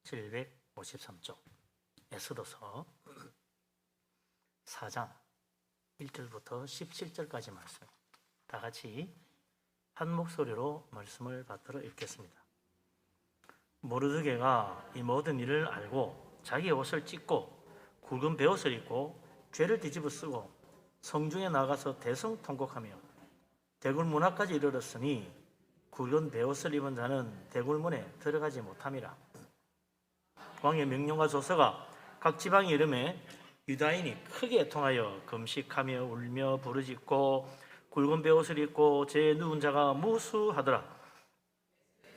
753쪽 에스더서 4장 1절부터 17절까지 말씀, 다 같이 한 목소리로 말씀을 받들어 읽겠습니다. 모르드게가 이 모든 일을 알고 자기의 옷을 찢고 굵은 베옷을 입고 죄를 뒤집어 쓰고 성중에 나가서 대성통곡하며 대굴문 앞까지 이르렀으니 굵은 베옷을 입은 자는 대굴문에 들어가지 못함이라. 왕의 명령과 조서가 각 지방에 이름에 유다인이 크게 통하여 금식하며 울며 부르짖고 굵은 베옷을 입고 죄에 누운 자가 무수하더라.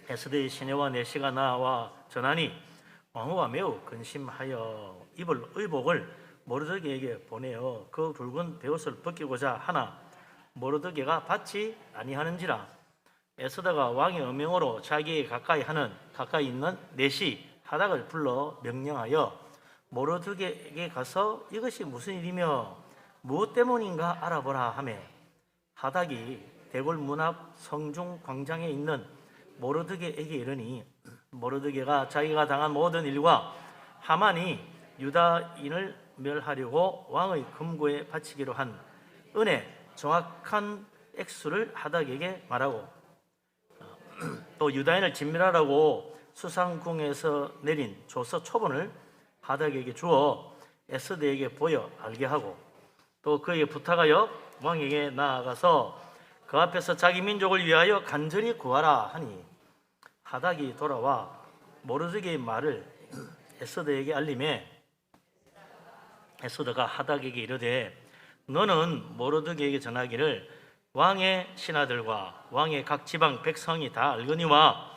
에스더의 시내와 내시가 나와 전하니 왕후가 매우 근심하여 입을 의복을 모르드게에게 보내어 그 굵은 베옷을 벗기고자 하나 모르드게가 받지 아니하는지라. 에스더가 왕의 음명으로 자기에 가까이 있는 내시 하닥을 불러 명령하여 모르드게에게 가서 이것이 무슨 일이며 무엇 때문인가 알아보라 하매 하닥이 대궐 문 앞 성중 광장에 있는 모르드게에게 이르니 모르드게가 자기가 당한 모든 일과 하만이 유다인을 멸하려고 왕의 금고에 바치기로 한 은혜 정확한 액수를 하닥에게 말하고 또 유다인을 진멸하라고 수상궁에서 내린 조서 초본을 하닥에게 주어 에스더에게 보여 알게 하고 또 그에게 부탁하여 왕에게 나아가서 그 앞에서 자기 민족을 위하여 간절히 구하라 하니 하닥이 돌아와 모르드게의 말을 에스더에게 알림해 에스더가 하닥에게 이르되 너는 모르드게에게 전하기를 왕의 신하들과 왕의 각 지방 백성이 다 알거니와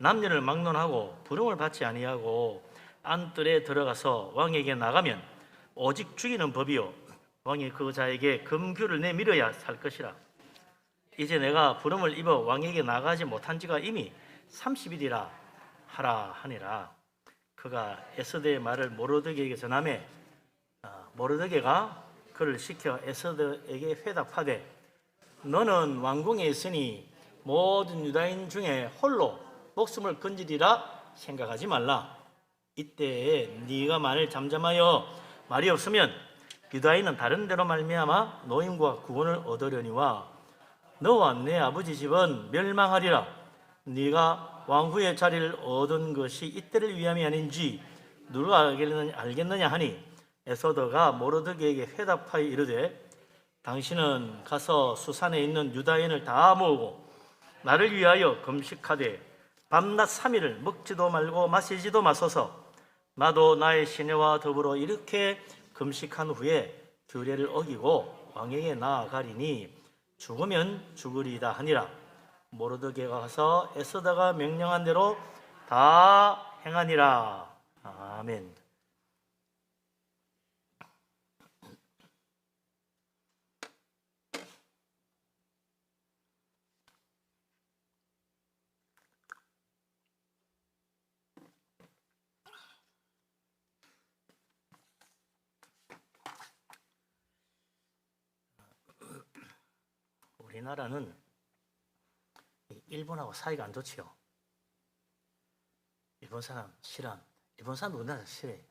남녀를 막론하고 부름을 받지 아니하고 안뜰에 들어가서 왕에게 나가면 오직 죽이는 법이요 왕이 그 자에게 금규를 내밀어야 살 것이라. 이제 내가 부름을 입어 왕에게 나가지 못한 지가 이미 30일이라 하라 하니라. 그가 에스더의 말을 모르드게에게 전하매 모르드게가 그를 시켜 에스더에게 회답하되 너는 왕궁에 있으니 모든 유다인 중에 홀로 목숨을 건지리라 생각하지 말라. 이때에 네가 만일 잠잠하여 말이 없으면 유다인은 다른 데로 말미암아 노임과 구원을 얻으려니와 너와 내 아버지 집은 멸망하리라. 네가 왕후의 자리를 얻은 것이 이때를 위함이 아닌지 누가 알겠느냐 하니 에스더가 모르드게에게 회답하여 이르되 당신은 가서 수산에 있는 유다인을 다 모으고 나를 위하여 금식하되 밤낮 3일을 먹지도 말고 마시지도 마소서. 나도 나의 시내와 더불어 이렇게 금식한 후에 규례를 어기고 왕에게 나아가리니 죽으면 죽으리이다 하니라. 모르드게가 가서 에스더가 명령한 대로 다 행하니라. 아멘. 우리나라는 일본하고 사이가 안 좋지요. 일본 사람 싫어한, 일본 사람도 우리나라 싫어해요.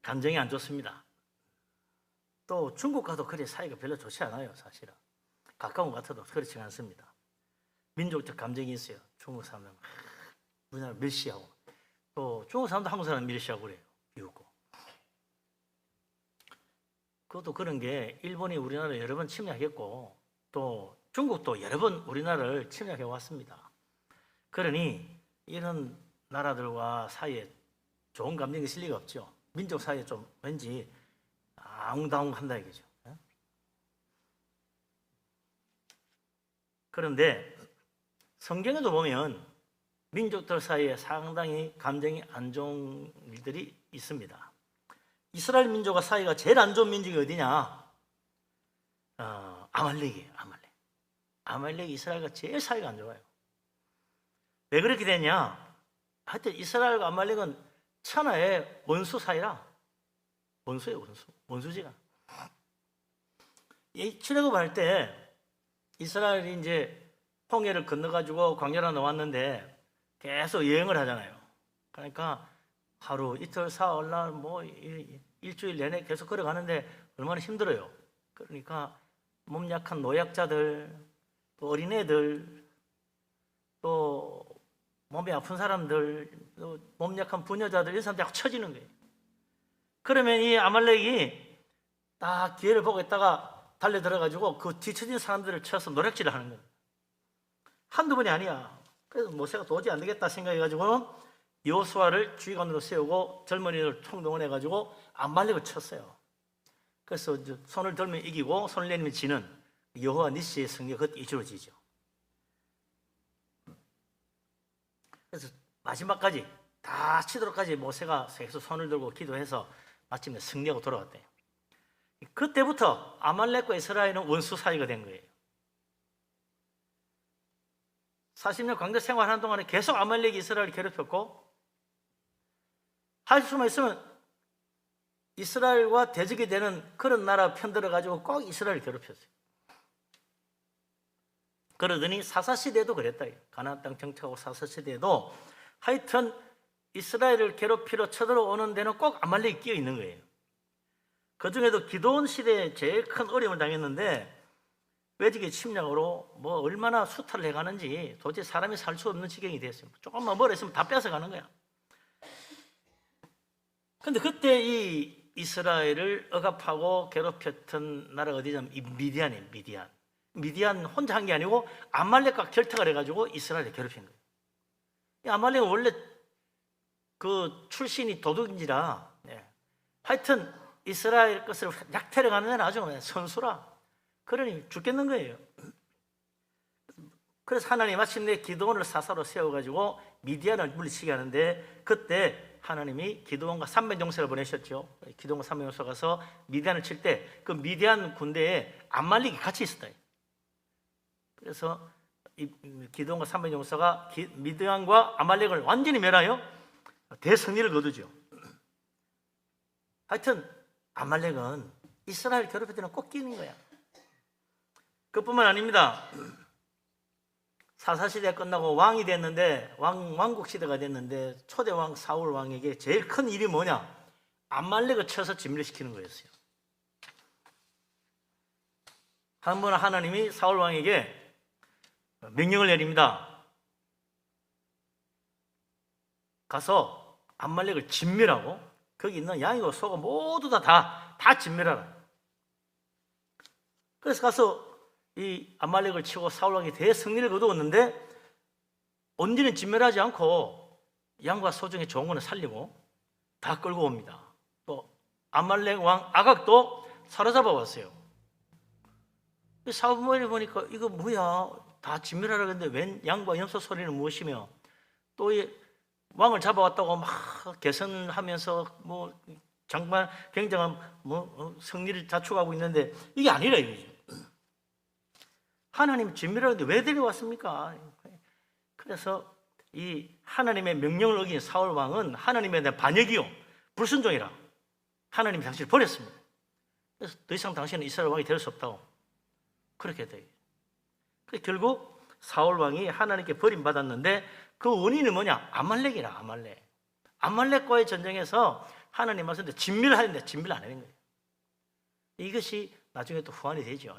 감정이 안 좋습니다. 또 중국과도 그리 사이가 별로 좋지 않아요. 사실은 가까운 것 같아도 그렇지 않습니다. 민족적 감정이 있어요. 중국 사람은 우리나라 멸시하고 또 중국 사람도 한국 사람 멸시하고 그래요. 비웃고. 그것도 그런 게 일본이 우리나라를 여러 번 침략했고 또 중국도 여러 번 우리나라를 침략해 왔습니다. 그러니 이런 나라들과 사이에 좋은 감정이 있을 리가 없죠. 민족 사이에 좀 왠지 아웅다웅한다 이거죠. 그런데 성경에도 보면 민족들 사이에 상당히 감정이 안 좋은 일들이 있습니다. 이스라엘 민족과 사이가 제일 안 좋은 민족이 어디냐? 아말렉이에요. 아말렉 이스라엘과 제일 사이가 안 좋아요. 왜 그렇게 됐냐? 하여튼 이스라엘과 아말렉은 천하의 원수 사이라. 원수예요, 원수지가. 이 출애굽할 때 이스라엘이 이제 홍해를 건너가지고 광야로 나왔는데 계속 여행을 하잖아요. 그러니까 하루, 이틀, 사흘 날, 일주일 내내 계속 걸어가는데 얼마나 힘들어요. 그러니까 몸 약한 노약자들, 또 어린애들, 또 몸이 아픈 사람들, 또 몸 약한 부녀자들, 이런 사람들이 쳐지는 거예요. 그러면 이 아말렉이 딱 기회를 보고 있다가 달려들어가지고 그 뒤처진 사람들을 쳐서 노략질을 하는 거예요. 한두 번이 아니야. 그래서 모세가 도저히 안 되겠다 생각해가지고는 여호수아를 주의관으로 세우고 젊은이들 총동원해가지고 아말렉을 쳤어요. 그래서 손을 들면 이기고 손을 내리면 지는 여호와 니시의 승리가 그때 이루어지죠. 그래서 마지막까지 다 치도록까지 모세가 계속 손을 들고 기도해서 마침내 승리하고 돌아왔대요. 그때부터 아말렉과 이스라엘은 원수 사이가 된 거예요. 40년 광대 생활하는 동안에 계속 아말렉이 이스라엘을 괴롭혔고, 할 수만 있으면 이스라엘과 대적이 되는 그런 나라 편들어가지고 꼭 이스라엘을 괴롭혔어요. 그러더니 사사시대도 그랬다. 가나안 땅 정착하고 사사시대도 하여튼 이스라엘을 괴롭히러 쳐들어오는 데는 꼭 아말렉이 끼어 있는 거예요. 그 중에도 기드온 시대에 제일 큰 어려움을 당했는데, 외적의 침략으로 얼마나 수탈을 해가는지 도대체 사람이 살 수 없는 지경이 됐어요. 조금만 멀어 있으면 다 뺏어가는 거야. 근데 그때 이 이스라엘을 억압하고 괴롭혔던 나라가 어디냐면 이 미디안이에요. 미디안 혼자 한 게 아니고 아말렉과 결탁을 해가지고 이스라엘을 괴롭힌 거예요. 이 아말렉은 원래 그 출신이 도둑인지라, 하여튼 이스라엘 것을 약태를 가는 데는 아주 선수라. 그러니 죽겠는 거예요. 그래서 하나님이 마침내 기드온을 사사로 세워가지고 미디안을 물리치게 하는데, 그때 하나님이 기드온과 300용사를 보내셨죠. 기드온과 300용사 가서 미디안을 칠 때 그 미디안 군대에 아말렉이 같이 있었다. 그래서 이 기드온과 300용사가 미디안과 아말렉을 완전히 멸하여 대승리를 거두죠. 하여튼 아말렉은 이스라엘 괴롭힐 때는 꼭 끼는 거야. 그뿐만 아닙니다. 사사시대가 끝나고 왕이 됐는데, 왕국시대가 됐는데 초대왕 사울 왕에게 제일 큰 일이 뭐냐? 아말렉을 쳐서 진멸시키는 거였어요. 한 번 하나님이 사울 왕에게 명령을 내립니다. 가서 아말렉을 진멸하고 거기 있는 양이고 소가 모두 다 진멸하라. 그래서 가서 이 아말렉을 치고 사울 왕이 대승리를 거두었는데, 온전히 진멸하지 않고 양과 소 중에 좋은 거는 살리고 다 끌고 옵니다. 또 아말렉 왕 아각도 사로잡아 왔어요. 사무엘이 보니까 이거 뭐야, 다 진멸하라 그랬는데 웬 양과 염소 소리는 무엇이며, 또 이 왕을 잡아왔다고 막 개선하면서 정말 굉장한 승리를 자축하고 있는데 이게 아니라 이거죠. 하나님 진멸하는데 왜 데려왔습니까? 그래서 이 하나님의 명령을 어긴 사울 왕은 하나님에 대한 반역이요, 불순종이라 하나님이 당신을 버렸습니다. 그래서 더 이상 당신은 이스라엘 왕이 될 수 없다고 그렇게 돼요. 그래서 결국 사울 왕이 하나님께 버림받았는데 그 원인은 뭐냐? 아말렉이라. 아말렉과의 전쟁에서 하나님 말씀대로 진멸하는데 진멸 안 하는 거예요. 이것이 나중에 또 후환이 되죠.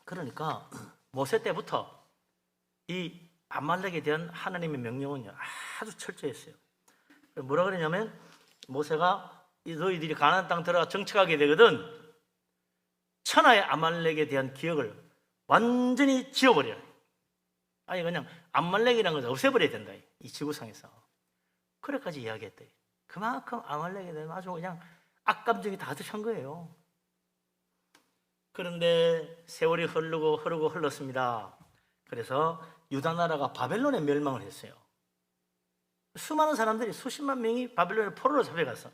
그러니까 모세 때부터 이 아말렉에 대한 하나님의 명령은 아주 철저했어요. 뭐라 그러냐면, 모세가 너희들이 가나안 땅 들어가 정착하게 되거든 천하의 아말렉에 대한 기억을 완전히 지워버려요. 아니 그냥 아말렉이라는 것을 없애버려야 된다, 이 지구상에서. 그래까지 이야기했대. 그만큼 아말렉에 대한 아주 그냥 악감정이 가득한 거예요. 그런데 세월이 흐르고 흘렀습니다. 그래서 유다 나라가 바벨론에 멸망을 했어요. 수많은 사람들이, 수십만 명이 바벨론에 포로로 잡혀갔어.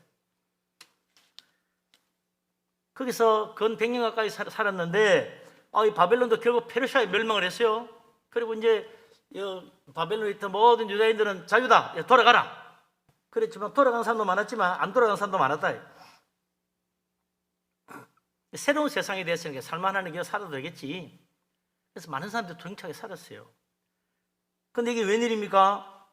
거기서 근 100년 가까이 살았는데, 이 바벨론도 결국 페르시아에 멸망을 했어요. 그리고 이제 바벨론에 있던 모든 유다인들은 자유다, 돌아가라. 그랬지만 돌아간 사람도 많았지만 안 돌아간 사람도 많았다. 새로운 세상에 대해서는 살만한 게 살아도 되겠지. 그래서 많은 사람들이 동행하게 살았어요. 근데 이게 웬일입니까?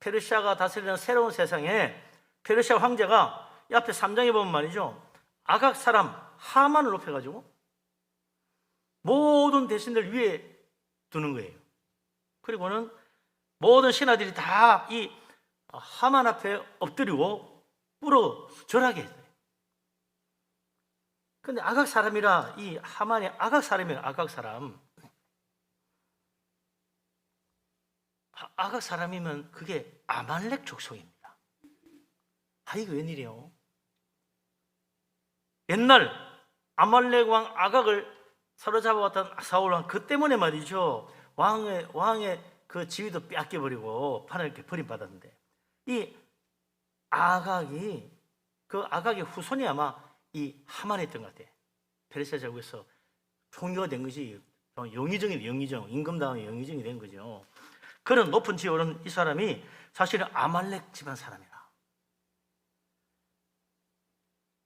페르시아가 다스리는 새로운 세상에 페르시아 황제가 이 앞에 3장에 보면 말이죠, 아각 사람 하만을 높여가지고 모든 대신들 위에 두는 거예요. 그리고는 모든 신하들이 다 이 하만 앞에 엎드리고 꿇어 절하게 했어요. 근데 아각 사람이라, 이 하만이 아각 사람이에요. 아각 사람. 아각 사람이면 그게 아말렉 족속입니다. 이거 웬일이에요? 옛날 아말렉 왕 아각을 사로잡아왔던 사울 왕, 그 때문에 말이죠, 왕의 그 지위도 뺏겨버리고 판을 이렇게 버림받았는데, 이 아각이, 그 아각의 후손이 아마 이 하만이었던 것 같아요. 페르시아 제국에서 총리가 된 것이 영의정이, 영의정, 임금 다음에 영의정이 된 거죠. 그런 높은 지위에 오른 이 사람이 사실은 아말렉 집안 사람이라.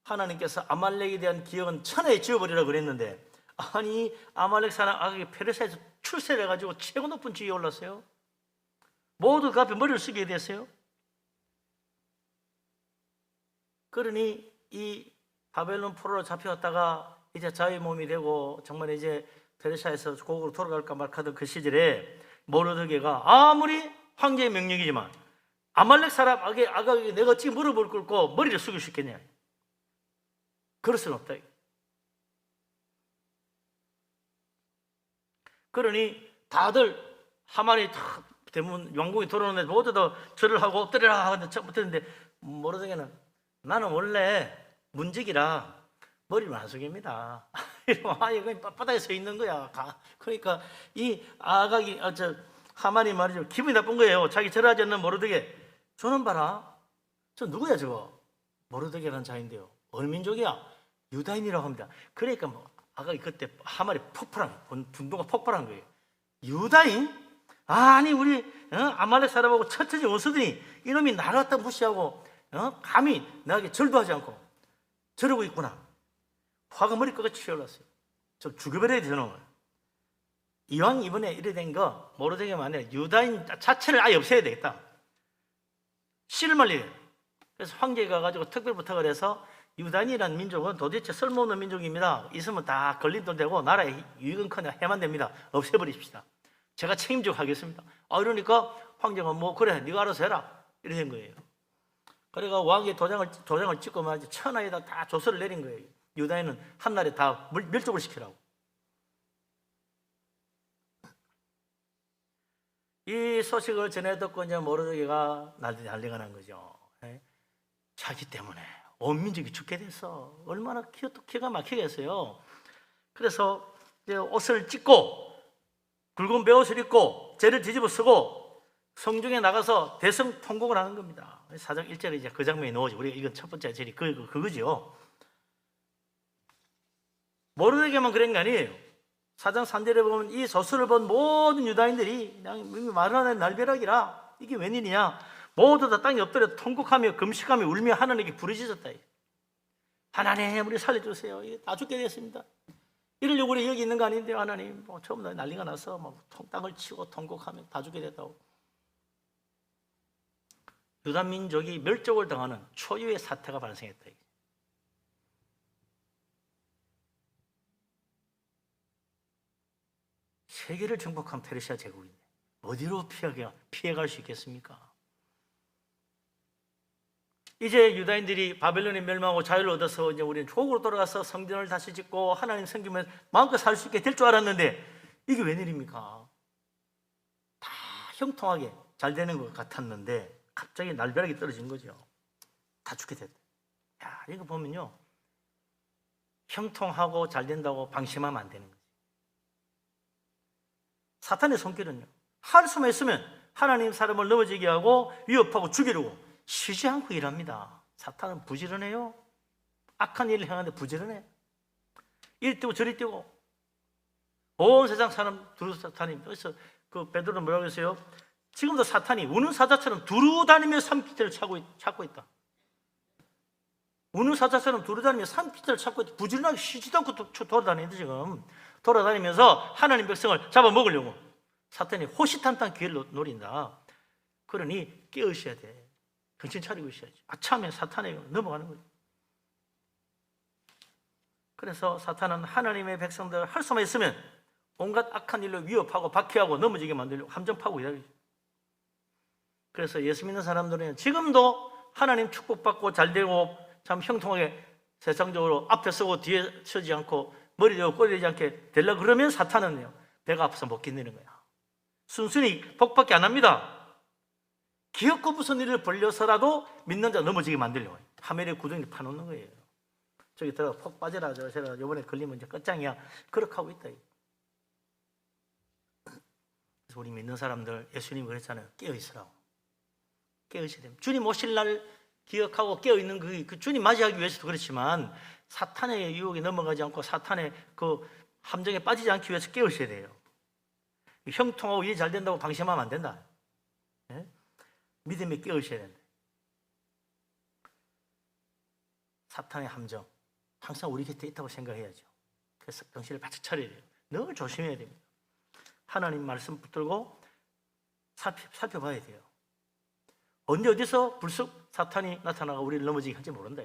하나님께서 아말렉에 대한 기억은 천하에 지워버리라고 그랬는데, 아니 아말렉 사람 아각이 페르시아에서 출세를 해가지고 최고 높은 지위에 올랐어요. 모두 그 앞에 머리를 숙이게 됐어요. 그러니 이 바벨론 포로로 잡혀왔다가 이제 자유의 몸이 되고 정말 이제 페르시아에서 고국으로 돌아갈까 말까던 그 시절에 모르드게가 아무리 황제의 명령이지만 아말렉 사람 아각에게 내가 어찌 무릎을 꿇고 머리를 숙일 수 있겠냐? 그럴 수는 없다. 그러니 다들 하만이 대부분 왕궁에 들어오는데 모두 다 절을 하고 엎드리라 하는데 모르드게는 나는 원래 문직이라 머리를 안 숙입니다. 이러면 바닥에 서 있는 거야. 그러니까 이 아각이, 하만이 말이죠, 기분이 나쁜 거예요. 자기 절하지 않는 모르드게. 저는 봐라, 저 누구야 저거? 모르드게라는 자인데요, 어느 민족이야? 유다인이라고 합니다. 그러니까 아각이 그때 하만이 분노가 폭발한 거예요. 유다인? 아니 우리 아말렉 사람하고 처처지 원수더니 이놈이 나를 갖다 무시하고 감히 나에게 절도 하지 않고 저러고 있구나. 화가 머리끝까지 치올랐어요. 저 죽여버려야 돼 저놈을. 이왕 이번에 이래 된 거 모르드게만 아니라 유다인 자체를 아예 없애야 되겠다. 씨를 말려야 돼. 그래서 황제가 가지고 특별 부탁을 해서 유다인이라는 민족은 도대체 쓸모없는 민족입니다. 있으면 다 걸림돌 되고 나라의 유익은커녕 해만 됩니다. 없애버리십시다. 제가 책임지고 하겠습니다. 그러니까 황제가 그래 네가 알아서 해라 이래 된 거예요. 그래가 왕의 도장을 찍고 말이지 천하에다 다 조서를 내린 거예요. 유다인은 한날에 다 멸족을 시키라고. 이 소식을 전해 듣고 이제 모르드게가 난리가 난 거죠. 자기 때문에 온 민족이 죽게 됐어. 얼마나 기가 막히게 했어요. 그래서 이제 옷을 찢고 굵은 베옷을 입고 죄를 뒤집어 쓰고 성중에 나가서 대성 통곡을 하는 겁니다. 4장 1절에 이제 그 장면이 나오죠. 우리가 이건 첫 번째 절이 그거죠. 모르드게만 그런 게 아니에요. 4장 3절에 보면 이 소설을 본 모든 유다인들이 그냥 말하는 날벼락이라 이게 웬일이냐, 모두 다 땅에 엎드려 통곡하며 금식하며 울며 하나님께 부르짖었다. 하나님 우리 살려주세요. 다 죽게 됐습니다. 이러려고 우리 여기 있는 거 아닌데요. 하나님 처음 난리가 나서 땅을 치고 통곡하며 다 죽게 됐다고. 유다 민족이 멸족을 당하는 초유의 사태가 발생했다. 세계를 정복한 페르시아 제국인데 어디로 피해갈 수 있겠습니까? 이제 유다인들이 바벨론에 멸망하고 자유를 얻어서 이제 우리는 조국으로 돌아가서 성전을 다시 짓고 하나님 섬기면 마음껏 살 수 있게 될 줄 알았는데 이게 웬일입니까? 다 형통하게 잘 되는 것 같았는데 갑자기 날벼락이 떨어진 거죠. 다 죽게 됐다. 야, 이거 보면요, 형통하고 잘 된다고 방심하면 안 되는 거죠. 사탄의 손길은요, 한숨에 있으면 하나님 사람을 넘어지게 하고 위협하고 죽이려고 쉬지 않고 일합니다. 사탄은 부지런해요. 악한 일을 행하는데 부지런해. 이리 뛰고 저리 뛰고 온 세상 사람 두루 다니면서. 그래서 그 베드로는 뭐라고 했어요? 지금도 사탄이 우는 사자처럼 두루 다니며 산기태를 찾고 있다. 우는 사자처럼 두루 다니며 산기태를 찾고 있다. 부지런하게 쉬지도 않고 돌아다니는데 지금 돌아다니면서 하나님 백성을 잡아먹으려고 사탄이 호시탐탐 기회를 노린다. 그러니 깨어있어야 돼. 정신 차리고 있어야지. 아참에 사탄에게 넘어가는 거죠. 그래서 사탄은 하나님의 백성들 할 수만 있으면 온갖 악한 일로 위협하고 박해하고 넘어지게 만들려고 함정 파고 이야기죠. 그래서 예수 믿는 사람들은 지금도 하나님 축복받고 잘되고 참 형통하게 세상적으로 앞에 서고 뒤에 서지 않고 머리 대고 꼬리 대지 않게 되려고 그러면 사탄은요, 배가 아파서 못 견디는 거야. 순순히 복밖에 안 합니다. 기어코 무슨 일을 벌려서라도 믿는 자 넘어지게 만들려고 해요. 하멜의 구덩이 파놓는 거예요. 저기 들어가 폭 빠져라. 제가 이번에 걸리면 이제 끝장이야. 그렇게 하고 있다. 그래서 우리 믿는 사람들, 예수님이 그랬잖아요. 깨어있으라고. 깨어있어야 됩니다. 주님 오실 날 기억하고 깨어있는 그 주님 맞이하기 위해서도 그렇지만 사탄의 유혹에 넘어가지 않고 사탄의 그 함정에 빠지지 않기 위해서 깨어있어야 돼요. 형통하고 일 잘 된다고 방심하면 안 된다. 네? 믿음에 깨어있어야 된다. 사탄의 함정 항상 우리 곁에 있다고 생각해야죠. 그래서 정신을 바짝 차려야 돼요. 늘 조심해야 됩니다. 하나님 말씀 붙들고 살펴봐야 돼요. 언제 어디서 불쑥 사탄이 나타나가 우리를 넘어지게 할지 모른다.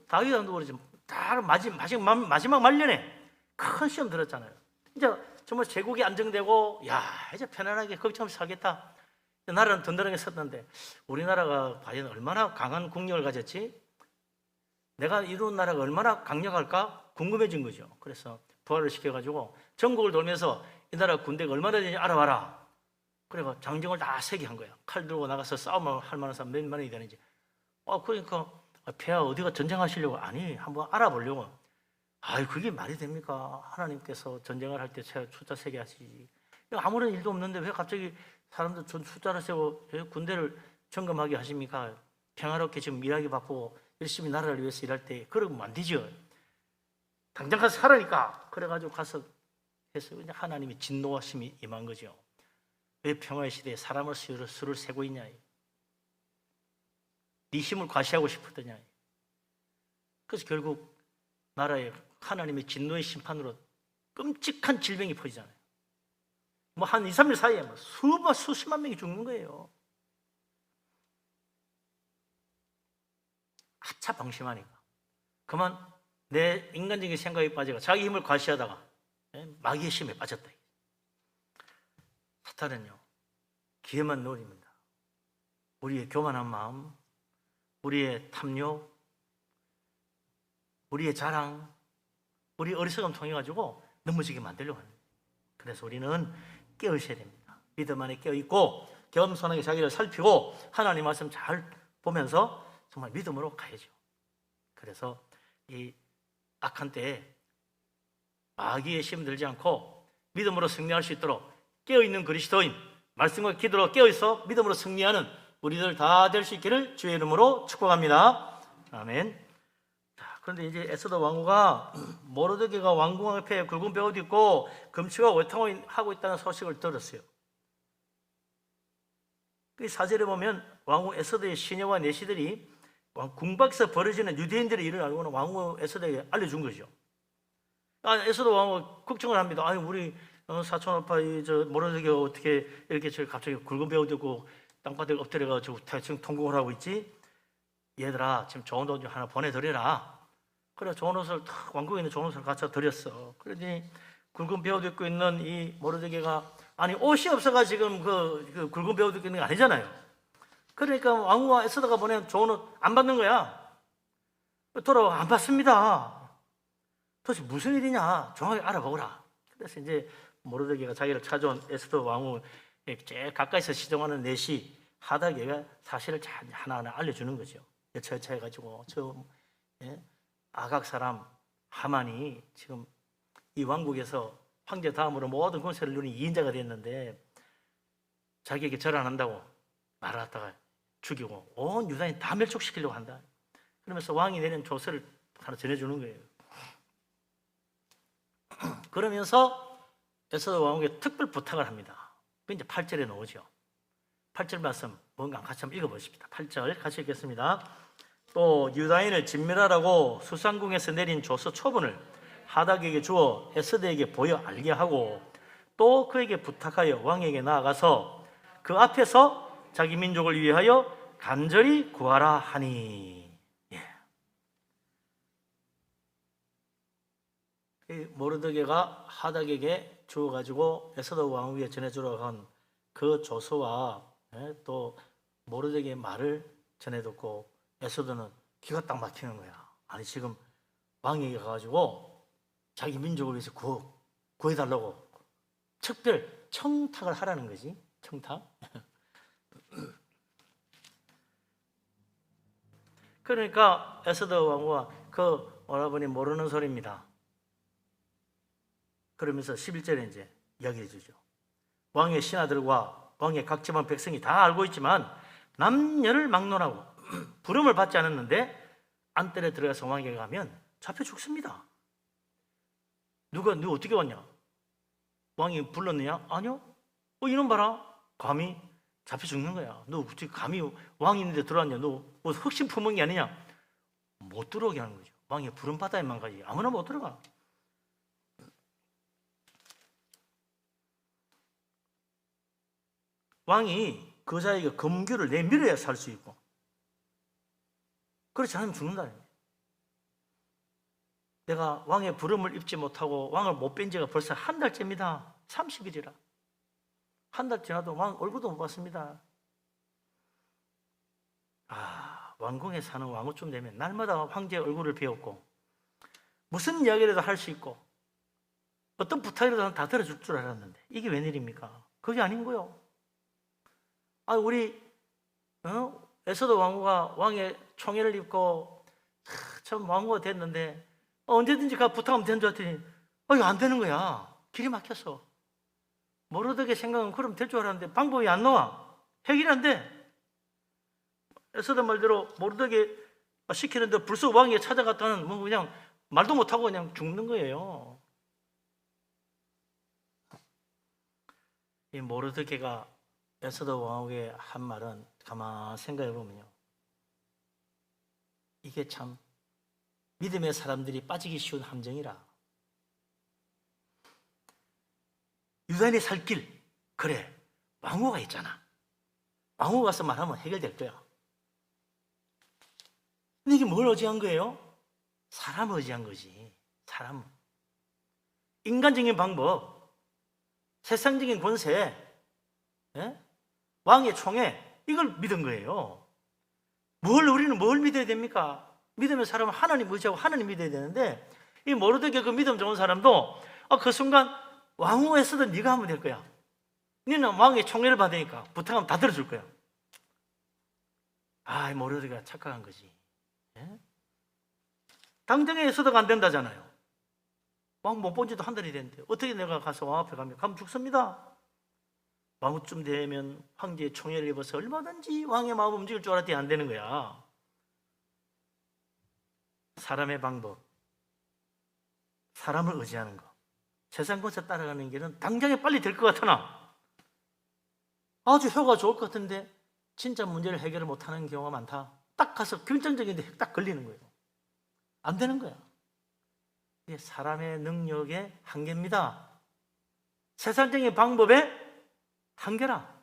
다윗도 그러지. 다 마지막 말년에 큰 시험 들었잖아요. 이제 정말 제국이 안정되고 이제 편안하게 걱정 없이 살겠다. 나라는 든든하게 섰는데 우리나라가 과연 얼마나 강한 국력을 가졌지? 내가 이룬 나라가 얼마나 강력할까? 궁금해진 거죠. 그래서 부활을 시켜가지고 전국을 돌면서 이 나라 군대가 얼마나 되는지 알아봐라. 그래서 장정을 다 세게 한 거야. 칼 들고 나가서 싸움을 할 만한 사람 몇 만이 되는지. 그러니까 폐하 어디가 전쟁하시려고? 아니, 한번 알아보려고. 그게 말이 됩니까? 하나님께서 전쟁을 할 때 숫자 세게 하시지. 아무런 일도 없는데 왜 갑자기 사람들 숫자를 세고 군대를 점검하게 하십니까? 평화롭게 지금 일하기 바쁘고 열심히 나라를 위해서 일할 때 그러면 안 되죠. 당장 가서 살아니까. 그래가지고 가서 해서 하나님의 진노하심이 임한 거죠. 왜 평화의 시대에 사람을 수를 세고 있냐? 네 힘을 과시하고 싶었더냐? 그래서 결국 나라에 하나님의 진노의 심판으로 끔찍한 질병이 퍼지잖아요. 한 2, 3일 사이에 수십만 명이 죽는 거예요. 아차 방심하니까. 그만 내 인간적인 생각에 빠져가 자기 힘을 과시하다가 마귀의 심에 빠졌다. 사탄은요, 기회만 노립니다. 우리의 교만한 마음, 우리의 탐욕, 우리의 자랑, 우리 어리석음 통해 가지고 넘어지게 만들려고 합니다. 그래서 우리는 깨어있어야 됩니다. 믿음 안에 깨어있고 겸손하게 자기를 살피고 하나님 말씀 잘 보면서 정말 믿음으로 가야죠. 그래서 이 악한 때에 마귀의 시험 들지 않고 믿음으로 승리할 수 있도록 깨어있는 그리스도인, 말씀과 기도로 깨어있어 믿음으로 승리하는 우리들 다 될 수 있기를 주의 이름으로 축복합니다. 아멘. 그런데 이제 에스더 왕후가 모르드게가 왕궁 앞에 굵은 벼옷 입고 금치와 외탕을 하고 있다는 소식을 들었어요. 그 4절에 보면 왕후 에스더의 시녀와 내시들이 궁 밖에서 벌어지는 유대인들의 일을 알고는 왕후 에스더에게 알려준 거죠. 에스더 왕후 걱정을 합니다. 우리 사촌 오빠 모르드게 어떻게 이렇게 갑자기 굵은 벼옷 입고 땅바닥에 엎드려가지고 대충 통곡을 하고 있지? 얘들아, 지금 좋은 옷 좀 하나 보내드려라. 그래, 좋은 옷을 왕궁에 있는 좋은 옷을 갖다 드렸어. 그러니 굵은 벼옷 입고 있는 이 모르드게가 옷이 없어가 지금 그 굵은 벼옷 입고 있는 게 아니잖아요. 그러니까 왕후와 에스더가 보낸 좋은 옷 안 받는 거야. 돌아와 안 받습니다. 도대체 무슨 일이냐? 정확히 알아보거라. 그래서 이제 모르드게가 자기를 찾아온 에스더 왕후 제일 가까이서 시정하는 내시 하다게가 사실을 하나하나 알려주는 거죠. 여차여차해가지고 아각 사람 하만이 지금 이 왕국에서 황제 다음으로 모든 권세를 누린 2인자가 됐는데 자기에게 절 안 한다고 말을 갖다가 죽이고 온 유다인 다 멸족시키려고 한다. 그러면서 왕이 내린 조서를 하나 전해주는 거예요. 그러면서 에스더 왕에게 특별 부탁을 합니다. 그 이제 8절에 나오죠. 8절 말씀 뭔가 같이 한번 읽어보십니다. 8절 같이 읽겠습니다. 또 유다인을 진멸하라고 수상궁에서 내린 조서 초본을 하닥에게 주어 에스더에게 보여 알게 하고 또 그에게 부탁하여 왕에게 나아가서 그 앞에서 자기 민족을 위하여 간절히 구하라 하니. 모르드게가 하닥에게 주어가지고 에스더 왕후에 전해주러 간 그 조서와 또 모르드게의 말을 전해 듣고 에스더는 기가 딱 막히는 거야. 아니 지금 왕에게 가가지고 자기 민족을 위해서 구해달라고 특별 청탁을 하라는 거지. 청탁. 그러니까 에스더 왕후가 그 오라버니 모르는 소리입니다. 그러면서 11절에 이제 이야기해 주죠. 왕의 신하들과 왕의 각 지방 백성이 다 알고 있지만 남녀를 막론하고 부름을 받지 않았는데 안뜰에 들어가서 왕에게 가면 잡혀 죽습니다. 너 어떻게 왔냐? 왕이 불렀느냐? 아니요. 이놈 봐라. 감히 잡혀 죽는 거야. 너 어떻게 감히 왕이 있는데 들어왔냐? 너 뭐 흑심 품은 게 아니냐? 못 들어오게 하는 거죠. 왕이 부름 받아야만 가지. 아무나 못 들어가. 왕이 그 자에게 검규를 내밀어야 살 수 있고, 그렇지 않으면 죽는다는 거예요. 내가 왕의 부름을 입지 못하고 왕을 못 뵌 지가 벌써 한 달째입니다. 30일이라. 한 달 지나도 왕 얼굴도 못 봤습니다. 왕궁에 사는 왕후쯤 되면 날마다 황제의 얼굴을 배웠고 무슨 이야기라도 할 수 있고 어떤 부탁이라도 다 들어줄 줄 알았는데 이게 웬일입니까? 그게 아닌 거요. 우리 에스더 왕후가 왕의 총애를 입고 참 왕후가 됐는데 언제든지 가 부탁하면 되는 줄 알았더니 이거 안 되는 거야. 길이 막혔어. 모르드게 생각은 그럼 될 줄 알았는데 방법이 안 나와. 해결이 안 돼. 에스더 말대로 모르드게 시키는데 불쑥 왕에게 찾아갔다는 뭐 그냥 말도 못하고 그냥 죽는 거예요. 이 모르드게가 에스더 왕에게 한 말은 가만 생각해 보면요, 이게 참 믿음의 사람들이 빠지기 쉬운 함정이라. 유다인이 살 길, 그래, 왕후가 있잖아. 왕후 가서 말하면 해결될 거야. 근데 이게 뭘 의지한 거예요? 사람 의지한 거지. 사람. 인간적인 방법, 세상적인 권세, 왕의 총애, 이걸 믿은 거예요. 우리는 뭘 믿어야 됩니까? 믿음의 사람은 하나님 의지하고 하나님 믿어야 되는데, 이 모르드게 그 믿음 좋은 사람도 그 순간 왕후에서도 네가 하면 될 거야. 너는 왕의 총애를 받으니까 부탁하면 다 들어줄 거야. 모르드게가 착각한 거지. 당장에 에스더가 안 된다잖아요. 왕 못 본 지도 한 달이 됐는데 어떻게 내가 가서 왕 앞에 가면 죽습니다. 왕후쯤 되면 황제의 총애를 입어서 얼마든지 왕의 마음 움직일 줄 알았더니 안 되는 거야. 사람의 방법, 사람을 의지하는 거, 세상 것에 따라가는 길은 당장에 빨리 될 것 같으나 아주 효과가 좋을 것 같은데 진짜 문제를 해결을 못하는 경우가 많다. 딱 가서 결정적인데 딱 걸리는 거예요. 안 되는 거야. 이게 사람의 능력의 한계입니다. 세상적인 방법의 한계라.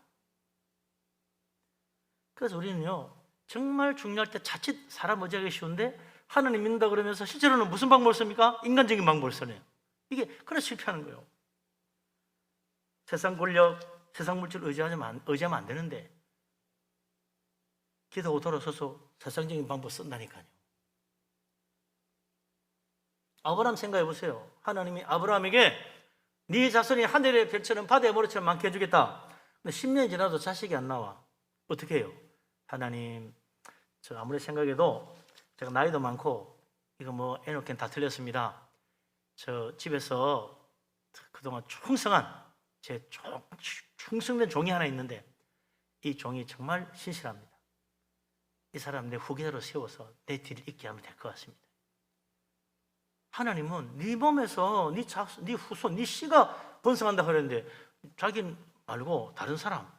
그래서 우리는요, 정말 중요할 때 자칫 사람 의지하기 쉬운데 하나님 믿는다 그러면서 실제로는 무슨 방법을 씁니까? 인간적인 방법을 쓰네요. 이게 그래서 실패하는 거예요. 세상 권력, 세상 물질을 의지하면 안 되는데 기도하고 돌아서서 세상적인 방법 쓴다니까요. 아브라함 생각해 보세요. 하나님이 아브라함에게 네 자손이 하늘의 별처럼 바다의 모래처럼 많게 해주겠다. 근데 10년이 지나도 자식이 안 나와. 어떻게 해요? 하나님, 저 아무리 생각해도 제가 나이도 많고 이거 뭐 에노캔 다 틀렸습니다. 저 집에서 그동안 충성된 종이 하나 있는데 이 종이 정말 신실합니다. 이 사람 내 후계자로 세워서 내 뒤를 잇게 하면 될 것 같습니다. 하나님은 네 몸에서 네 후손, 네 씨가 번성한다 그랬는데 자기 말고 다른 사람,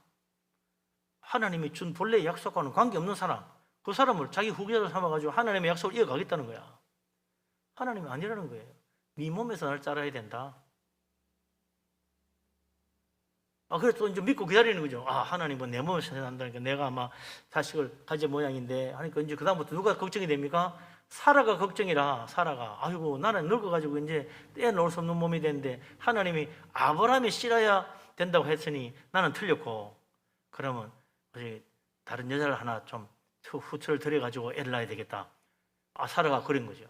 하나님이 준 본래 약속과는 관계없는 사람, 그 사람을 자기 후계자로 삼아가지고 하나님의 약속을 이어가겠다는 거야. 하나님이 아니라는 거예요. 네 몸에서 날 자라야 된다. 그래서 이제 믿고 기다리는 거죠. 하나님은 내 몸을 생산한다니까 내가 아마 자식을 가질 모양인데 하니까 이제 그다음부터 누가 걱정이 됩니까? 사라가 걱정이라. 사라가 아이고 나는 늙어가지고 이제 떼어놓을 수 없는 몸이 되는데 하나님이 아브라함이 씨라야 된다고 했으니 나는 틀렸고 그러면 다른 여자를 하나 좀 후처를 들여가지고 애를 낳아야 되겠다. 사라가 그런 거죠.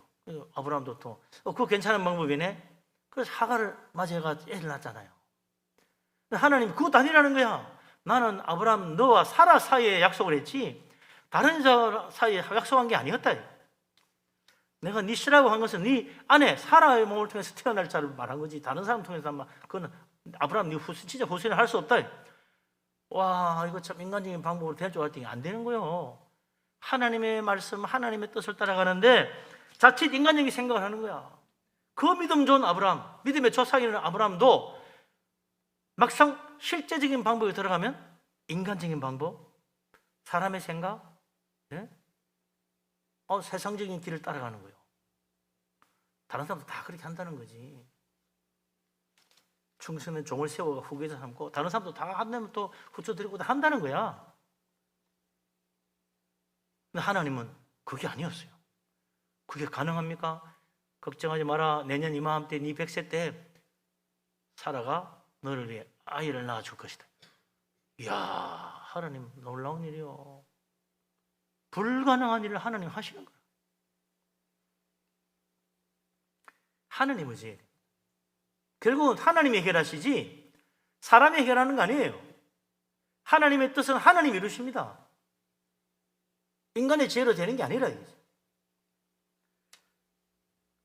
아브라함도 또 그거 괜찮은 방법이네. 그래서 하가를 맞이해가 애를 낳았잖아요. 하나님 그것도 아니라는 거야. 나는 아브라함 너와 사라 사이에 약속을 했지 다른 자 사이에 약속한 게 아니었다. 내가 네 씨라고 한 것은 네 아내 사라의 몸을 통해서 태어날 자를 말한 거지 다른 사람 통해서 그건 아브라함 네 후손 진짜 후손을 할 수 없다. 와 이거 참 인간적인 방법으로 될 줄 알았더니 안 되는 거예요. 하나님의 말씀 하나님의 뜻을 따라가는데 자칫 인간적인 생각을 하는 거야. 그 믿음 좋은 아브라함 믿음의 조상이라는 아브라함도 막상 실제적인 방법에 들어가면 인간적인 방법 사람의 생각 세상적인 길을 따라가는 거예요. 다른 사람도 다 그렇게 한다는 거지. 충성된 종을 세워가 후계자 삼고 다른 사람도 다 한다면 또 후처 드리고 다 한다는 거야. 근데 하나님은 그게 아니었어요. 그게 가능합니까? 걱정하지 마라. 내년 이맘때 네 100세 때 사라가 너를 위해 아이를 낳아줄 것이다. 이야 하나님 놀라운 일이요. 불가능한 일을 하나님 하시는 거예요. 하나님 의지해야 돼요. 결국은 하나님이 해결하시지 사람이 해결하는 거 아니에요. 하나님의 뜻은 하나님이 이루십니다. 인간의 지혜로 되는 게 아니라 이거죠.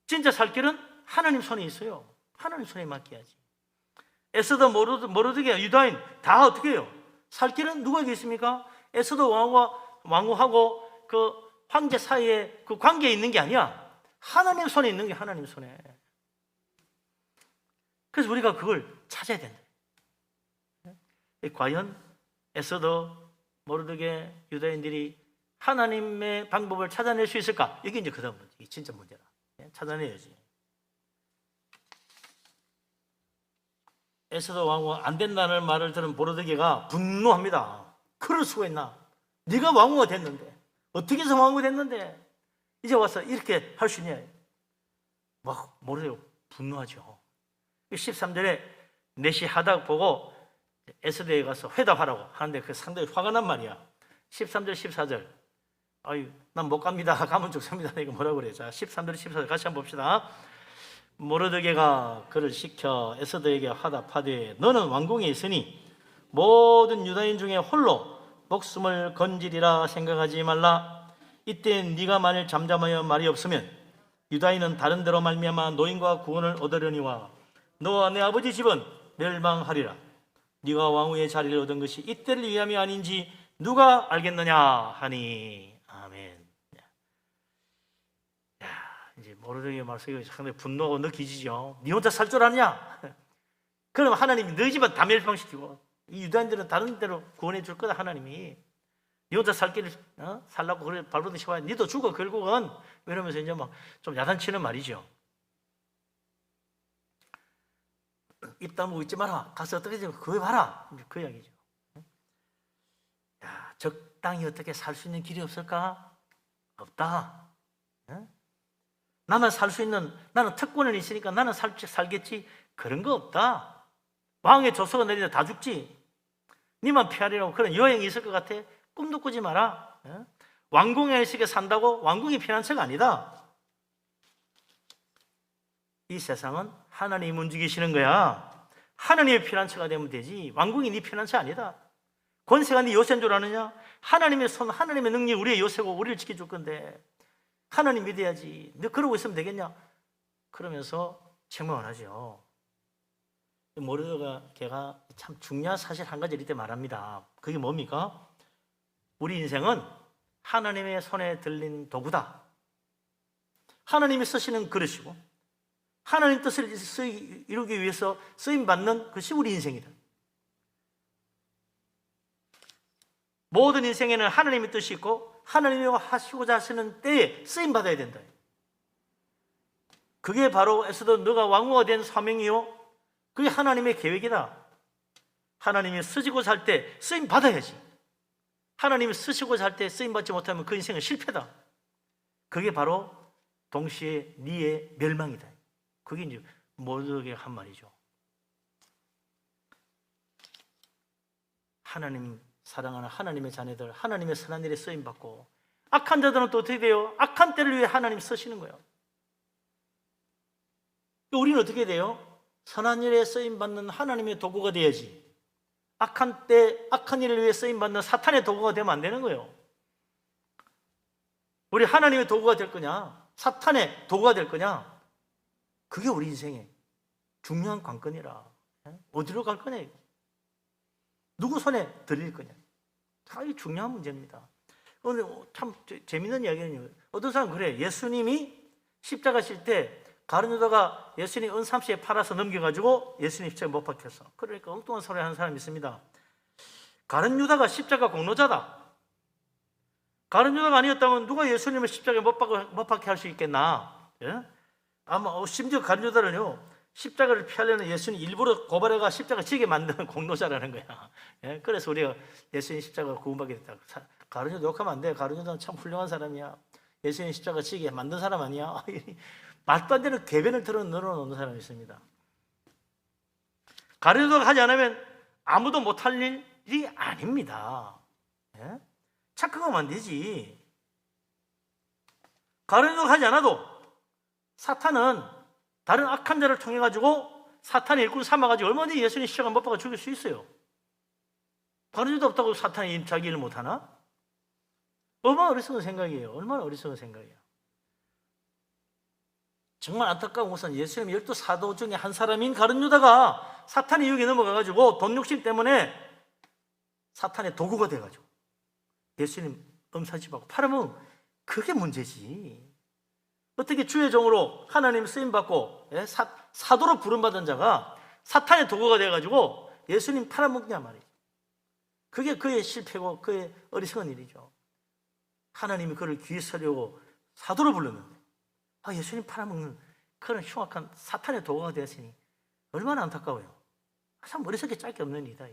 진짜 살 길은 하나님 손에 있어요. 하나님 손에 맡겨야지. 에스더 모르드게 유다인 다 어떻게 해요? 살 길은 누구에게 있습니까? 에스더 왕후하고 그 황제 사이에 그 관계에 있는 게 아니야. 하나님 손에 있는 게 하나님 손에. 그래서 우리가 그걸 찾아야 된다. 과연 에스더 모르드게 유다인들이 하나님의 방법을 찾아낼 수 있을까? 이게 이제 그 다음 문제. 이게 진짜 문제다. 찾아내야지. 에스더 왕후 안 된다는 말을 들은 모르드게가 분노합니다. 그럴 수가 있나? 네가 왕후가 됐는데 어떻게 해서 왕후가 됐는데 이제 와서 이렇게 할 수 있냐? 막 모르드게가 분노하죠. 13절에 넷이 하닥 보고 에스더에 가서 회답하라고 하는데 그 상당히 화가 난 말이야. 13절 14절 아유 난 못 갑니다. 가면 죽습니다. 이거 뭐라고 그래. 자 13절 14절 같이 한번 봅시다. 모르드게가 그를 시켜 에스더에게 화답하되 너는 왕궁에 있으니 모든 유다인 중에 홀로 목숨을 건지리라 생각하지 말라. 이때 네가 만일 잠잠하여 말이 없으면 유다인은 다른 데로 말미암아 노인과 구원을 얻으려니와 너와 내 아버지 집은 멸망하리라. 네가 왕후의 자리를 얻은 것이 이때를 위함이 아닌지 누가 알겠느냐 하니. 아멘. 이제 모르드게 말씀이 상당히 분노가 느껴지죠. 네 혼자 살 줄 아느냐? 그럼 하나님이 너희 집은 다 멸망시키고 이 유다인들은 다른 데로 구원해 줄 거다. 하나님이 네 혼자 살 길을 살라고 그래 발버둥 쳐봐야 니도 죽어 결국은. 이러면서 이제 막 좀 야단치는 말이죠. 입 다물고 있지 마라. 가서 어떻게 좀 구해봐라. 그 이야기죠. 야, 적당히 어떻게 살 수 있는 길이 없을까? 없다. 나만 살 수 있는, 나는 특권은 있으니까 나는 살겠지. 그런 거 없다. 왕의 조서가 내리다 다 죽지. 니만 피하려고 그런 여행이 있을 것 같아? 꿈도 꾸지 마라. 왕궁에 있게 산다고 왕궁이 피난처가 아니다. 이 세상은 하나님이 움직이시는 거야. 하나님의 피난처가 되면 되지. 왕궁이 네 피난처 아니다. 권세가 네 요새인 줄 아느냐? 하나님의 손, 하나님의 능력이 우리의 요새고 우리를 지켜줄 건데 하나님 믿어야지. 너 그러고 있으면 되겠냐? 그러면서 책망을 하죠. 모르드게가 참 중요한 사실 한 가지를 이때 말합니다. 그게 뭡니까? 우리 인생은 하나님의 손에 들린 도구다. 하나님이 쓰시는 그릇이고 하나님 뜻을 이루기 위해서 쓰임받는 것이 우리 인생이다. 모든 인생에는 하나님의 뜻이 있고 하나님이 하시고자 하시는 때에 쓰임받아야 된다. 그게 바로 에스더 너가 왕후가 된 사명이요, 그게 하나님의 계획이다. 하나님이 쓰시고 살 때 쓰임 받아야지. 하나님이 쓰시고 살 때 쓰임 받지 못하면 그 인생은 실패다. 그게 바로 동시에 네의 멸망이다. 그게 이제 모르게 한 말이죠. 하나님 사랑하는 하나님의 자녀들, 하나님의 선한 일에 쓰임 받고, 악한 자들은 또 어떻게 돼요? 악한 때를 위해 하나님 쓰시는 거예요. 우리는 어떻게 돼요? 선한 일에 쓰임 받는 하나님의 도구가 돼야지. 악한 때 악한 일을 위해 쓰임 받는 사탄의 도구가 되면 안 되는 거예요. 우리 하나님의 도구가 될 거냐, 사탄의 도구가 될 거냐, 그게 우리 인생의 중요한 관건이라. 어디로 갈 거냐, 누구 손에 들릴 거냐, 참 중요한 문제입니다. 오늘 참 재밌는 이야기는요, 어떤 사람은 그래, 예수님이 십자가 실 때 가룟 유다가 예수님 은삼시에 팔아서 넘겨가지고 예수님 십자가에 못 박혔어. 그러니까 엉뚱한 소리 하는 사람이 있습니다. 가룟 유다가 십자가 공로자다. 가룟 유다가 아니었다면 누가 예수님을 십자가에 못 박게 할 수 있겠나? 예? 아마 심지어 가룟 유다는요, 십자가를 피하려는 예수님 일부러 고발해가 십자가 지게 만드는 공로자라는 거야. 예? 그래서 우리가 예수님 십자가 구원받게 됐다. 가룟 유다 욕하면 안 돼. 가룟 유다는 참 훌륭한 사람이야. 예수님 십자가 지게 만든 사람 아니야. 말도 안 되는 궤변을 늘어놓는 사람이 있습니다. 가룟 유다가 하지 않으면 아무도 못할 일이 아닙니다. 예? 착각하면 안 되지. 가룟 유다가 하지 않아도 사탄은 다른 악한 자를 통해 가지고 사탄의 일꾼 삼아가지고 얼마든지 예수님 십자가 못 박아 죽일 수 있어요. 가룟 유다 없다고 사탄이 자기 일을 못하나? 얼마나 어리석은 생각이에요. 얼마나 어리석은 생각이에요. 정말 안타까운 것은 예수님 12사도 중에 한 사람인 가룟 유다가 사탄의 유혹에 넘어가가지고 돈 욕심 때문에 사탄의 도구가 돼가지고 예수님 엄살집하고 팔아먹으면 그게 문제지. 어떻게 주의 종으로 하나님 쓰임받고 사도로 부름받은 자가 사탄의 도구가 돼가지고 예수님 팔아먹냐 말이죠. 그게 그의 실패고 그의 어리석은 일이죠. 하나님이 그를 귀에 서려고 사도로 불렀는데 예수님 팔아먹는 그런 흉악한 사탄의 도구가 되었으니 얼마나 안타까워요. 참 어리석게 짧게 없는 일이다.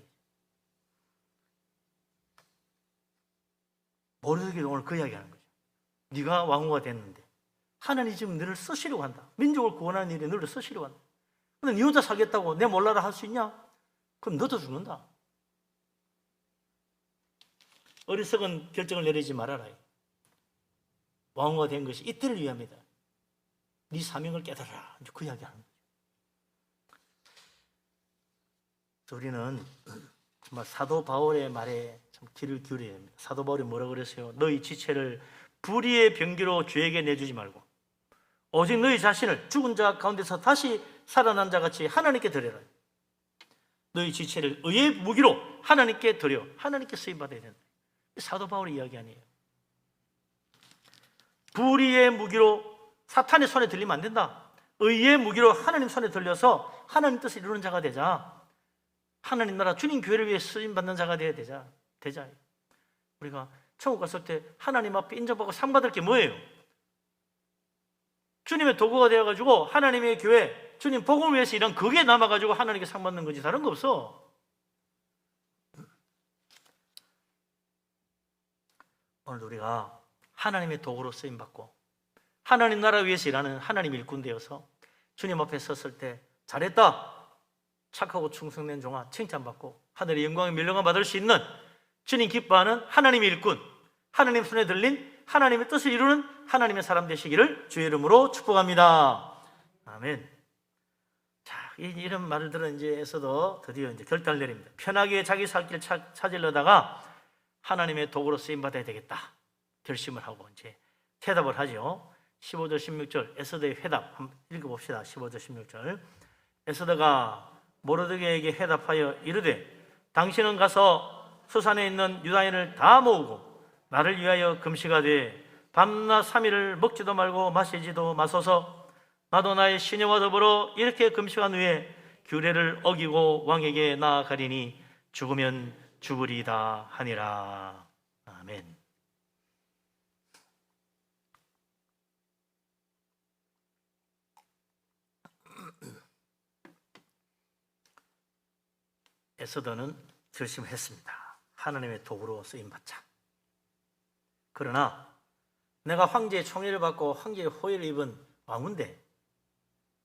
모르게 오늘 그 이야기하는 거죠. 네가 왕후가 됐는데 하나님 지금 너를 쓰시려고 한다. 민족을 구원하는 일에 너를 쓰시려고 한다. 근데 네 혼자 살겠다고 내 몰라라 할 수 있냐? 그럼 너도 죽는다. 어리석은 결정을 내리지 말아라. 왕후가 된 것이 이때를 위함이다. 네 사명을 깨달아라. 그 이야기하는 거죠. 우리는 정말 사도 바울의 말에 참 귀를 기울여야 합니다. 사도 바울이 뭐라고 그랬어요? 너희 지체를 불의의 병기로 죄에게 내주지 말고 오직 너희 자신을 죽은 자 가운데서 다시 살아난 자 같이 하나님께 드려라. 너희 지체를 의의 무기로 하나님께 드려 하나님께 쓰임받아야 된다. 사도 바울의 이야기 아니에요. 불의의 무기로 사탄의 손에 들리면 안 된다. 의의 무기로 하나님 손에 들려서 하나님 뜻을 이루는 자가 되자. 하나님 나라 주님 교회를 위해 쓰임받는 자가 되자. 우리가 천국 갔을 때 하나님 앞에 인정받고 상 받을 게 뭐예요? 주님의 도구가 되어가지고 하나님의 교회, 주님 복음을 위해서 일한 그게 남아가지고 하나님께 상 받는 거지 다른 거 없어. 오늘 우리가 하나님의 도구로 쓰임받고 하나님 나라 위해서 일하는 하나님 일꾼 되어서 주님 앞에 섰을 때 잘했다, 착하고 충성된 종아 칭찬받고 하늘의 영광의 멸령을 받을 수 있는 주님 기뻐하는 하나님의 일꾼, 하나님 손에 들린 하나님의 뜻을 이루는 하나님의 사람 되시기를 주의 이름으로 축복합니다. 아멘. 자, 이런 말을 들은 이제에서도 드디어 이제 결단을 내립니다. 편하게 자기 살 길 찾으려다가 하나님의 도구로 쓰임 받아야 되겠다 결심을 하고 이제 대답을 하죠. 15절 16절 에스더의 회답 한번 읽어봅시다. 15절 16절 에스더가 모르드게에게 회답하여 이르되 당신은 가서 수산에 있는 유다인을 다 모으고 나를 위하여 금식하되 밤낮 3일을 먹지도 말고 마시지도 마소서. 나도 나의 시녀와 더불어 이렇게 금식한 후에 규례를 어기고 왕에게 나아가리니 죽으면 죽으리이다 하니라. 아멘. 에스더는 결심했습니다. 하나님의 도구로 쓰임받자. 그러나 내가 황제의 총애를 받고 황제의 호의를 입은 왕인데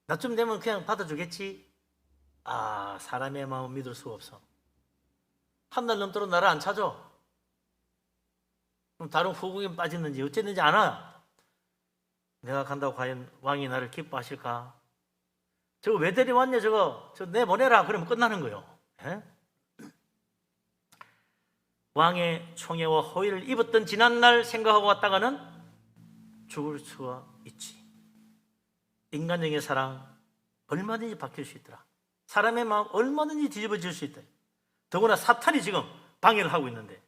나쯤 되면 그냥 받아주겠지? 사람의 마음 믿을 수가 없어. 한 달 넘도록 나를 안 찾아. 그럼 다른 후궁에 빠졌는지 어쨌는지 아나? 내가 간다고 과연 왕이 나를 기뻐하실까? 저거 왜 데려왔냐 저거? 저 내보내라. 그러면 끝나는 거예요. 에? 왕의 총애와 호의를 입었던 지난날 생각하고 왔다가는 죽을 수가 있지. 인간적인 사랑 얼마든지 바뀔 수 있더라. 사람의 마음 얼마든지 뒤집어질 수 있다. 더구나 사탄이 지금 방해를 하고 있는데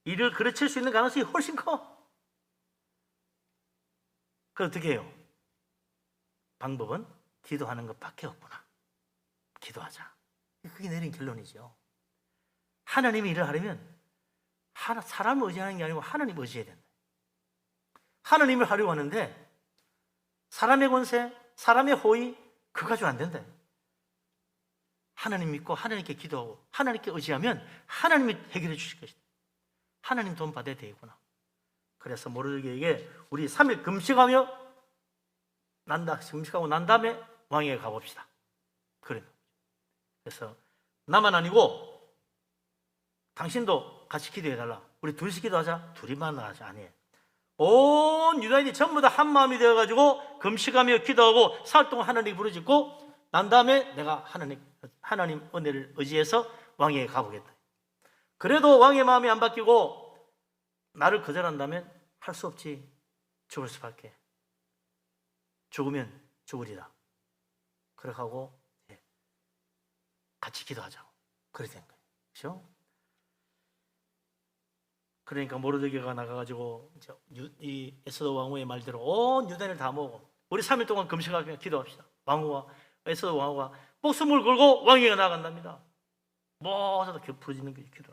이를 그르칠 수 있는 가능성이 훨씬 커. 그럼 어떻게 해요? 방법은 기도하는 것밖에 없구나. 기도하자. 그게 내린 결론이죠. 하나님이 일을 하려면 사람을 의지하는 게 아니고 하나님 의지해야 된다. 하나님을 하려고 하는데 사람의 권세, 사람의 호의 그거 가지고 안 된다. 하나님 믿고 하나님께 기도하고 하나님께 의지하면 하나님이 해결해 주실 것이다. 하나님 돈 받아야 되겠구나. 그래서 모르드게에게 우리 3일 금식하고 난 다음에 왕에게 가봅시다. 그래서 나만 아니고 당신도 같이 기도해달라. 우리 둘이서 기도하자. 둘이만 하자. 아니에요. 온 유다인이 전부 다 한 마음이 되어가지고 금식하며 기도하고 사흘 동안 하나님 부르짖고 난 다음에 내가 하나님 은혜를 의지해서 왕에게 가보겠다. 그래도 왕의 마음이 안 바뀌고 나를 거절한다면 할 수 없지. 죽을 수밖에. 죽으면 죽으리라. 그렇게 하고 같이 기도하자고. 그렇게 된 거예요. 그렇죠? 그러니까 모르드게가 나가가지고 이 에스더 왕후의 말대로 온 유다인을 다 모으고 우리 3일 동안 금식하며 기도합시다. 왕후와 에스더 왕후가 목숨을 걸고 왕에게 나간답니다. 모두 다 부르짖는 게 기도.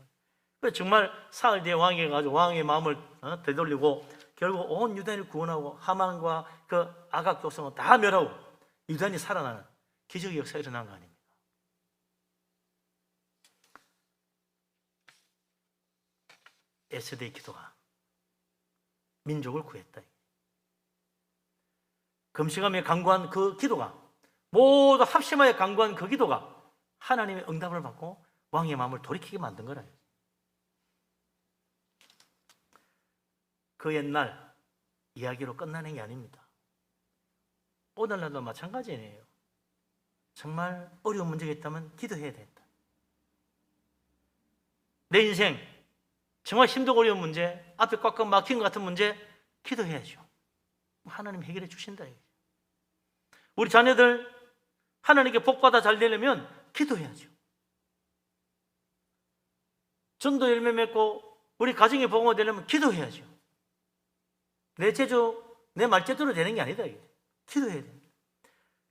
그래서 정말 사흘 뒤에 왕에게 가지고 왕의 마음을 되돌리고 결국 온 유다인을 구원하고 하만과 그 아각 족속을 다 멸하고 유다인이 살아나는 기적의 역사가 일어난 거 아닙니까? 에스더의 기도가 민족을 구했다. 금식하며 간구한 그 기도가 모두 합심하여 간구한 그 기도가 하나님의 응답을 받고 왕의 마음을 돌이키게 만든 거라. 그 옛날 이야기로 끝나는 게 아닙니다. 오늘날도 마찬가지예요. 정말 어려운 문제가 있다면 기도해야 된다. 내 인생 정말 힘들고 어려운 문제, 앞에 꽉꽉 막힌 것 같은 문제 기도해야죠. 하나님 해결해 주신다. 우리 자녀들 하나님께 복받아 잘 되려면 기도해야죠. 전도 열매 맺고 우리 가정이 복음화 되려면 기도해야죠. 내 제조, 내 말제대로 되는 게 아니다. 기도해야 됩니다.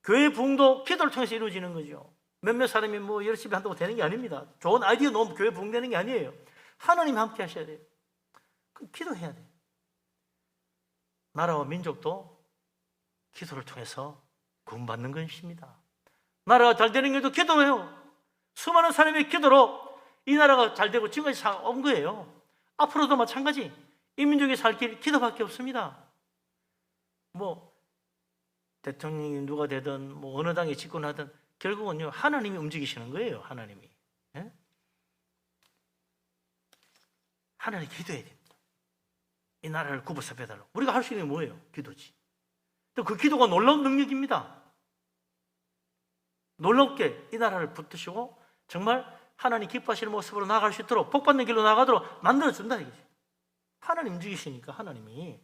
교회 부흥도 기도를 통해서 이루어지는 거죠. 몇몇 사람이 열심히 한다고 되는 게 아닙니다. 좋은 아이디어 놓으면 교회 부흥되는 게 아니에요. 하나님이 함께 하셔야 돼요. 그럼 기도해야 돼요. 나라와 민족도 기도를 통해서 구원받는 것입니다. 나라가 잘 되는 것도 기도해요. 수많은 사람의 기도로 이 나라가 잘 되고 지금까지 온 거예요. 앞으로도 마찬가지. 이 민족이 살 길 기도밖에 없습니다. 대통령이 누가 되든 어느 당에 집권하든 결국은요 하나님이 움직이시는 거예요. 하나님이. 예? 하나님 기도해야 됩니다. 이 나라를 구부서 빼달라고. 우리가 할 수 있는 게 뭐예요? 기도지. 또 그 기도가 놀라운 능력입니다. 놀랍게 이 나라를 붙드시고 정말 하나님 기뻐하시는 모습으로 나아갈 수 있도록 복받는 길로 나가도록 만들어준다 이거죠. 하나님 움직이시니까 하나님이.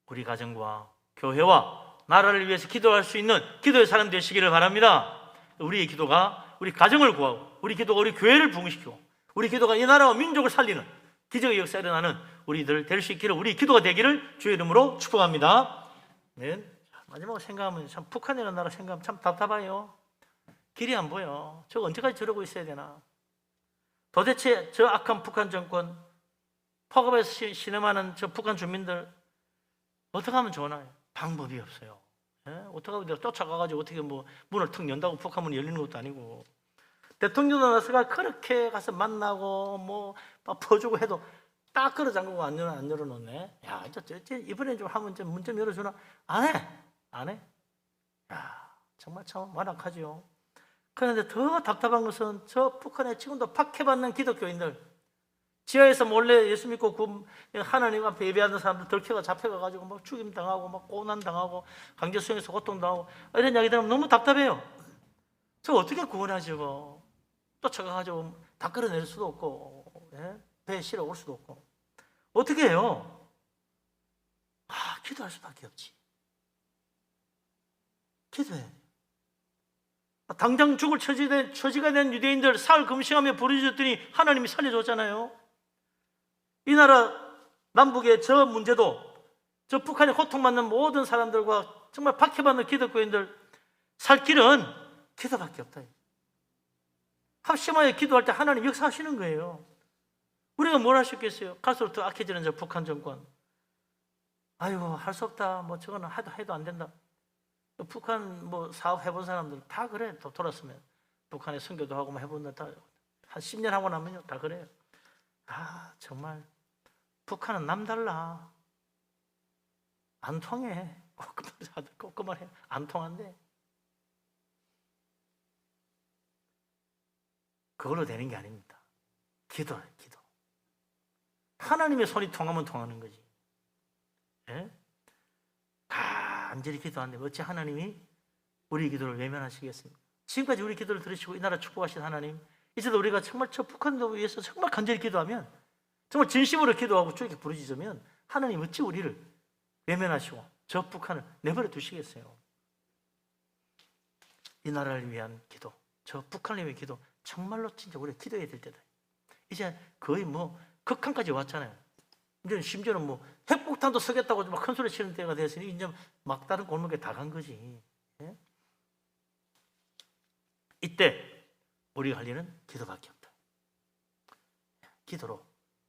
우리 가정과 교회와 나라를 위해서 기도할 수 있는 기도의 사람 되시기를 바랍니다. 우리의 기도가 우리 가정을 구하고 우리 기도가 우리 교회를 부흥시키고 우리 기도가 이 나라와 민족을 살리는 기적의 역사에 일어나는 우리들 될 수 있기를 우리 기도가 되기를 주의 이름으로 축복합니다. 네. 마지막으로 생각하면 참 북한이라는 나라 생각하면 참 답답해요. 길이 안 보여. 저거 언제까지 저러고 있어야 되나. 도대체 저 악한 북한 정권 포갑에서 신음하는 저 북한 주민들 어떻게 하면 좋나요? 방법이 없어요. 어떻게 하면 내가 쫓아가가지고 어떻게 뭐 문을 턱 연다고 북한 문이 열리는 것도 아니고 대통령 나서가 그렇게 가서 만나고 뭐 퍼주고 해도 딱 걸어 잠그고 안 열어놓네. 야, 이제 이번에 좀 하면 문 좀 열어주나? 안 해. 야, 정말 참 완악하죠. 그런데 더 답답한 것은 저 북한에 지금도 박해받는 기독교인들, 지하에서 몰래 예수 믿고 하나님 앞에 예배하는 사람들 들켜가 잡혀가가지고 막 죽임 당하고 막 고난 당하고 강제 수용해서 고통 당하고 이런 이야기 들으면 너무 답답해요. 저 어떻게 구원하죠? 쫓아가가지고 다 끌어낼 수도 없고, 배에 실어 올 수도 없고 어떻게 해요? 기도할 수밖에 없지. 기도해. 당장 죽을 처지가 된 유대인들 사흘 금식하며 부르짖었더니 하나님이 살려줬잖아요. 이 나라 남북의 저 문제도 저 북한에 고통받는 모든 사람들과 정말 박해받는 기독교인들 살 길은 기도밖에 없다. 합심하여 기도할 때 하나님 역사하시는 거예요. 우리가 뭘 할 수 있겠어요? 갈수록 더 악해지는 저 북한 정권. 아이고 할 수 없다. 뭐 저거는 해도 안 된다. 북한 뭐 사업 해본 사람들 다 그래. 또 돌았으면 북한에 선교도 하고 뭐 해본 다 한 10년 하고 나면요 다 그래요. 정말 북한은 남달라. 안 통해. 꼼꼼만 해. 안 통한대. 그걸로 되는 게 아닙니다. 기도래, 기도. 하나님의 손이 통하면 통하는 거지. 간절히 기도하는데 어찌 하나님이 우리 기도를 외면하시겠습니까? 지금까지 우리 기도를 들으시고 이 나라 축복하신 하나님, 이제도 우리가 정말 저 북한도 위해서 정말 간절히 기도하면, 정말 진심으로 기도하고 주에게 부르짖으면 하나님 어찌 우리를 외면하시고 저 북한을 내버려 두시겠어요? 이 나라를 위한 기도, 저 북한을 위한 기도, 정말로 진짜 우리가 기도해야 될 때다. 이제 거의 뭐 극한까지 왔잖아요. 이제 심지어는 뭐 핵폭탄도 쓰겠다고 막 큰 소리 치는 때가 됐으니 이제 막다른 골목에 다 간 거지. 이때 우리가 할 일은 기도밖에 없다. 기도로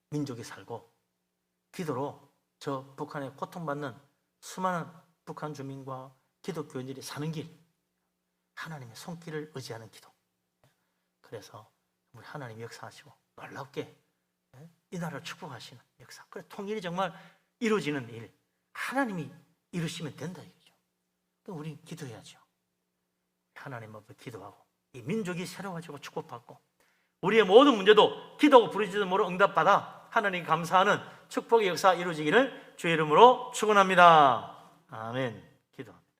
민족이 살고, 기도로 저 북한에 고통받는 수많은 북한 주민과 기독교인들이 사는 길, 하나님의 손길을 의지하는 기도. 그래서 우리 하나님 역사하시고 놀랍게 이 나라를 축복하시는 역사, 그래 통일이 정말 이루어지는 일, 하나님이 이루시면 된다 이거죠. 그럼 우리는 기도해야죠. 하나님 앞에 기도하고 이 민족이 새로워지고 축복받고 우리의 모든 문제도 기도하고 부르짖음으로 응답받아 하나님 감사하는 축복의 역사 이루어지기를 주의 이름으로 축원합니다. 아멘. 기도합니다.